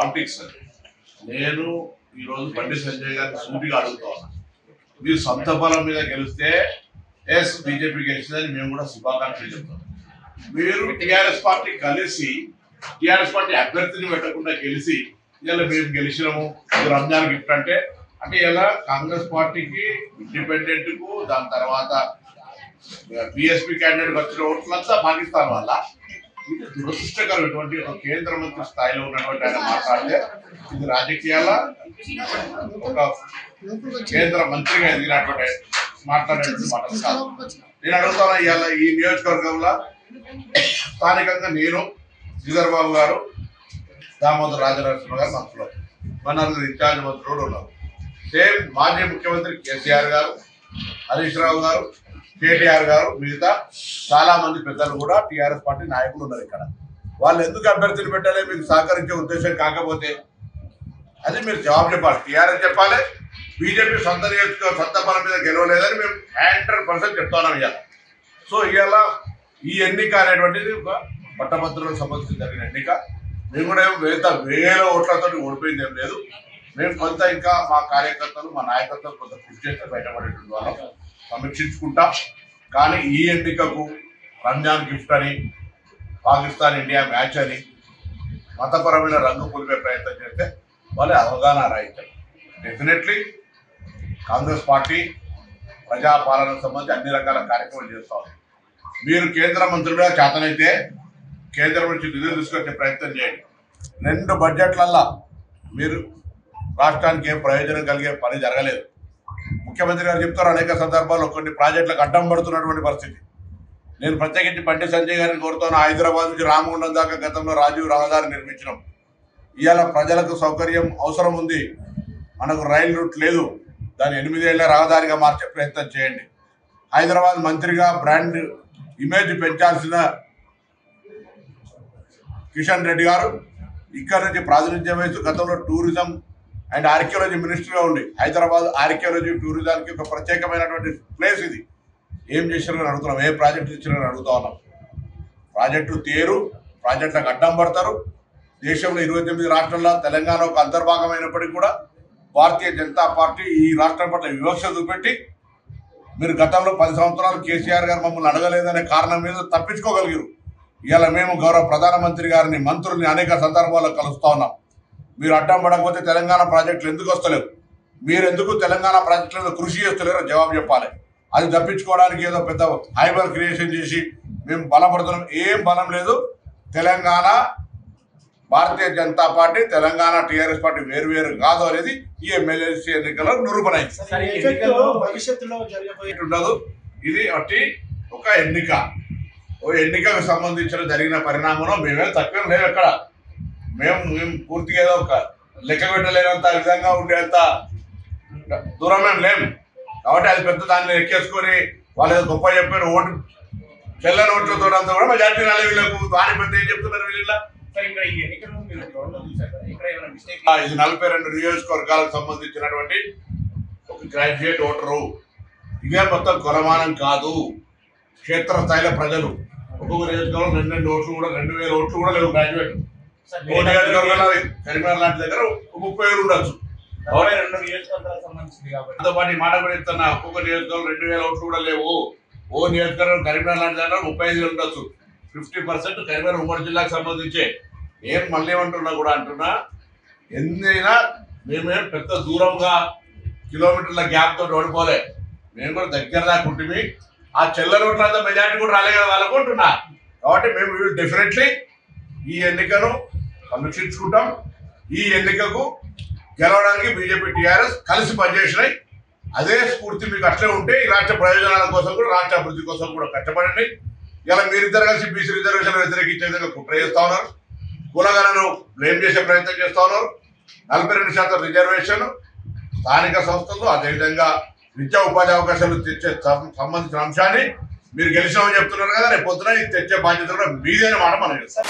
Politics అది. నేను ఈరోజు బండి సంజయ్ గారిని సూటిగా అడుగుతా ఉన్నా, మీరు సొంత బలం మీద గెలిస్తే ఎస్ బీజేపీ గెలిచిందని మేము కూడా శుభాకాంక్షలు చెప్తాం. మీరు టీఆర్ఎస్ పార్టీ కలిసి టీఆర్ఎస్ పార్టీ అభ్యర్థిని పెట్టకుండా గెలిచి ఇలా మేము గెలిచినాము రంజాన్ గిఫ్ట్ అంటే ఇలా కాంగ్రెస్ పార్టీకి ఇండిపెండెంట్ కు దాని తర్వాత బిఎస్పీ క్యాండిడేట్ వచ్చిన ఓట్లంతా పాకిస్తాన్ వల్ల ఇది దురదృష్టకరమైనటువంటి ఒక కేంద్ర మంత్రి స్థాయిలో ఉన్నటువంటి ఆయన మాట్లాడితే ఇది రాజకీయాల ఒక కేంద్ర మంత్రిగా ఎదిగినటువంటి మాట్లాడేటువంటి మాట కాదు. నేను అడుగుతాను ఇవాళ ఈ నియోజకవర్గంలో స్థానికంగా నేను శ్రీధర్ బాబు గారు దామోదర్ రాజనరసింహ గారు మంత్రులు వనరులు ఇన్ఛార్జ్ మంత్రులు ఉన్నారు. సేమ్ మాజీ ముఖ్యమంత్రి కేసీఆర్ గారు, హరీష్ రావు గారు, కేటీఆర్ గారు, మిగతా చాలా మంది పెద్దలు కూడా టీఆర్ఎస్ పార్టీ నాయకులు ఉన్నారు ఇక్కడ. వాళ్ళు ఎందుకు అభ్యర్థిని పెట్టాలి మీకు సహకరించే ఉద్దేశం కాకపోతే అది మీరు జవాబు చెప్పాలి. టీఆర్ఎస్ చెప్పాలి, బీజేపీ సొంత బలం మీద గెలవలేదని మేము 100% చెప్తున్నాం ఇవాళ. సో ఇవాళ ఈ ఎన్నిక అనేటువంటిది ఒక పట్టభద్రులకు సంబంధించి జరిగిన ఎన్నిక. మేము కూడా వేల ఓట్లతో ఓడిపోయింది ఏం లేదు. మేము కొంత ఇంకా మా కార్యకర్తలు మా నాయకత్వం కొంత కృషి చేస్తే బయటపడేటువంటి వాళ్ళం సమీక్షించుకుంటాం. కానీ ఈ ఎన్నికకు రంజాన్ గిఫ్ట్ అని, పాకిస్తాన్ ఇండియా మ్యాచ్ అని మతపరమైన రంగు పులిపే ప్రయత్నం చేస్తే వాళ్ళే అవగాహన రాయించారు. డెఫినెట్లీ కాంగ్రెస్ పార్టీ ప్రజాపాలనకు సంబంధించి అన్ని రకాల కార్యక్రమాలు చేస్తూ ఉంది. మీరు కేంద్ర మంత్రులుగా చేతనైతే కేంద్రం నుంచి నిధులు తీసుకొచ్చే ప్రయత్నం చేయండి. 2 బడ్జెట్లల్లో మీరు రాష్ట్రానికి ఏం ప్రయోజనం కలిగే పని జరగలేదు. ముఖ్యమంత్రి గారు చెప్తారు అనేక సందర్భాల్లో కొన్ని ప్రాజెక్టులకు అడ్డం పడుతున్నటువంటి పరిస్థితి. నేను ప్రత్యేకించి బండి సంజయ్ గారిని కోరుతాను. హైదరాబాద్ నుంచి రామగుండం దాకా గతంలో రాజీవ్ రహదారి నిర్మించడం. ఇవాళ ప్రజలకు సౌకర్యం అవసరం ఉంది, మనకు రైలు రూట్ లేదు, దాన్ని 8 ఏళ్ల రహదారిగా మార్చే ప్రయత్నం చేయండి. హైదరాబాద్ మంత్రిగా బ్రాండ్ ఇమేజ్ పెంచాల్సిన కిషన్ రెడ్డి గారు ఇక్కడ నుంచి ప్రాతినిధ్యం వహిస్తూ గతంలో టూరిజం అండ్ ఆర్కియాలజీ మినిస్టర్గా ఉండి హైదరాబాద్ ఆర్కియాలజీ టూరిజానికి ఒక ప్రత్యేకమైనటువంటి ప్లేస్ ఇది. ఏం చేసినారని అడుగుతున్నాం, ఏ ప్రాజెక్టు ఇచ్చినారని అడుగుతా ఉన్నాం. ప్రాజెక్టు తీరు, ప్రాజెక్టులకు అడ్డం పడతారు. దేశంలో 29 రాష్ట్రాల్లో తెలంగాణ ఒక అంతర్భాగమైనప్పటికీ కూడా భారతీయ జనతా పార్టీ ఈ రాష్ట్రం పట్ల వివక్ష చూపెట్టి మీరు గతంలో 10 సంవత్సరాలు కేసీఆర్ గారు మమ్మల్ని అడగలేదనే కారణం మీద తప్పించుకోగలిగారు. ఇవాళ మేము గౌరవ ప్రధానమంత్రి గారిని, మంత్రుల్ని అనేక సందర్భాల్లో కలుస్తూ ఉన్నాం. మీరు అడ్డం పడకపోతే తెలంగాణ ప్రాజెక్టులు ఎందుకు వస్తలేవు, మీరు ఎందుకు తెలంగాణ ప్రాజెక్టులలో కృషి చేస్తలేరో జవాబు చెప్పాలి. అది తప్పించుకోవడానికి ఏదో పెద్ద హైబర్ క్రియేషన్ చేసి మేము బలపడుతున్నాం. ఏం బలం లేదు. తెలంగాణ భారతీయ జనతా పార్టీ, తెలంగాణ టీఆర్ఎస్ పార్టీ వేరు కాదు అనేది ఈ ఎమ్మెల్యేసీ ఎన్నికల్లో నిరూపణ ఉండదు. ఇది ఒకటి ఒక ఎన్నిక. ఓ ఎన్నికకు సంబంధించిన జరిగిన పరిణామంలో మేమే తక్కువ లేవు. ఎక్కడ మేము పూర్తిగా ఏదో ఒక లెక్క పెట్టలేనంత విధంగా ఉండేంత దూరం లేము. కాబట్టి అది పెద్ద దాన్ని ఎక్కేసుకొని వాళ్ళు ఏదో గొప్ప చెప్పారు, ఓటు చెల్లని ఓట్లతో అంతా కూడా మెజార్టీ రాలే వీళ్ళకు. దాని పెద్ద ఏం చెప్తున్నారు వీళ్ళ. ఇది 42 నియోజకవర్గాలకు సంబంధించినటువంటి ఒక గ్రాడ్యుయేట్ ఓటరు. ఇదే మొత్తం కొలమానం కాదు. క్షేత్రస్థాయిలో ప్రజలు ఒక్కొక్క నియోజకవర్గంలో 2 ఓట్లు కూడా 2000 ఓట్లు కూడా లేవు గ్రాడ్యుయేట్. ఓ నియోజకవర్గంలో కరీంనగర్ లాంటి దగ్గర 30,000 ఉండొచ్చు. దాంతో పాటు ఈ మాట కూడా చెప్తున్నా, ఒక్కొక్క నియోజకవర్గం 2000 ఓట్లు కూడా లేవు. ఓ నియోజకవర్గం కరీంనగర్ లాంటి దగ్గర 35,000 ఉండొచ్చు. 50% కరీంనగర్ ఉమ్మడి జిల్లాకు సంబంధించి. ఏం మళ్ళీ ఏమంటున్నా కూడా అంటున్నా, ఎన్నైనా మేమేం పెద్ద దూరంగా కిలోమీటర్ల గ్యాప్ తోటి ఓడిపోలే. మేము కూడా దగ్గర దాకా ఉంటుంది. ఆ చెల్లెల ఓట్లంతా మెజార్టీ కూడా రాలే కదా వాళ్ళకు అంటున్నా. కాబట్టి మేము డెఫినెట్లీ ఈ ఎన్నికను సమీక్షించుకుంటాం. ఈ ఎన్నికకు గెలవడానికి బీజేపీ టీఆర్ఎస్ కలిసి పనిచేసినాయి. అదే స్ఫూర్తి మీకు అట్లే ఉంటే ఈ రాష్ట్ర ప్రయోజనాల కోసం కూడా, రాష్ట్ర అభివృద్ధి కోసం కూడా కష్టపడండి. ఇలా మీరిద్దరు కలిసి బీసీ రిజర్వేషన్ వ్యతిరేకించే విధంగా కుట్ర చేస్తా ఉన్నారు. కులగణను బ్లేమ్ చేసే ప్రయత్నం చేస్తా ఉన్నారు. 42% రిజర్వేషన్ స్థానిక సంస్థలు, అదేవిధంగా విద్యా ఉపాధి అవకాశాలు తెచ్చే సంబంధించిన అంశాన్ని మీరు గెలిచామని చెప్తున్నారు కదా, రేపు పొద్దున తెచ్చే బాధ్యత కూడా మీదైన మాట మనం చేస్తాం.